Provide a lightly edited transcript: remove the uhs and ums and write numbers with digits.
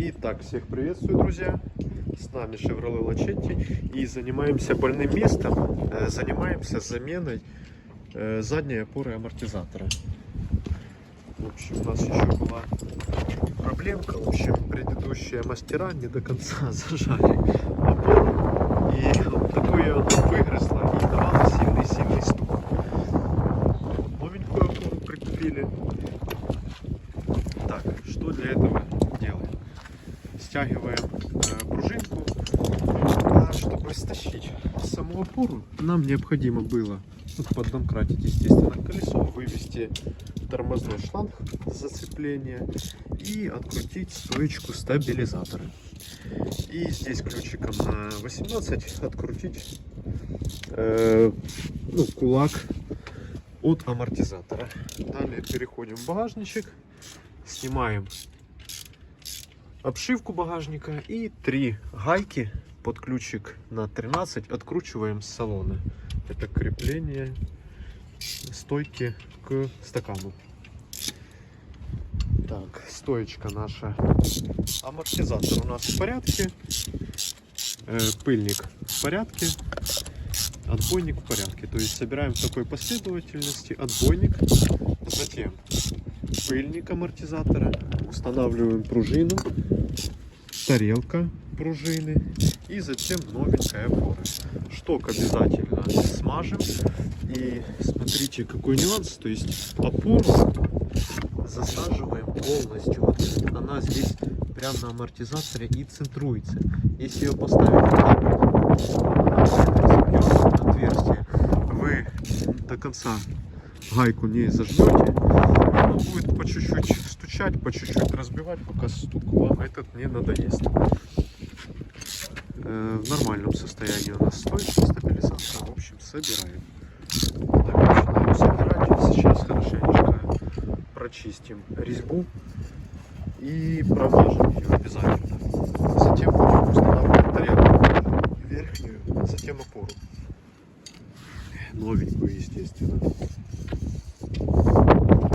Итак, всех приветствую, друзья! С нами Chevrolet Lachetti и занимаемся больным местом, занимаемся заменой задней опоры амортизатора. В общем, у нас еще была проблемка, в общем, предыдущие мастера не до конца зажали опору, и вот такое она выгрызла и давала сильный стук. Новенькую опору прикупили. Так, что для этого делаем? Стягиваем пружинку. Чтобы стащить саму опору, нам необходимо было поддомкратить, естественно, колесо, вывести тормозной шланг зацепления и открутить стоечку стабилизатора. И здесь ключиком на 18 открутить кулак от амортизатора. Далее переходим в багажничек, снимаем обшивку багажника и 3 гайки под ключик на 13 откручиваем с салона. Это крепление стойки к стакану. Так, стоечка наша. Амортизатор у нас в порядке. Пыльник в порядке. Отбойник в порядке. То есть собираем в такой последовательности отбойник, затем пыльник амортизатора, устанавливаем пружину, тарелка пружины и затем новенькая опора. Шток обязательно смажем. И смотрите, какой нюанс. То есть опору засаживаем полностью. Вот она здесь прямо на амортизаторе и центруется. Если ее поставить на отверстие, вы до конца гайку не зажмете, оно будет по чуть-чуть стучать, по чуть-чуть разбивать, пока стук вам этот не надоест. В нормальном состоянии у нас стоечка стабилизатора. В общем, собираем. Так, начинаем собирать. Сейчас хорошенечко прочистим резьбу и промажем ее обязательно. Затем будем устанавливать тарелку верхнюю, затем опору. Новенькую, естественно.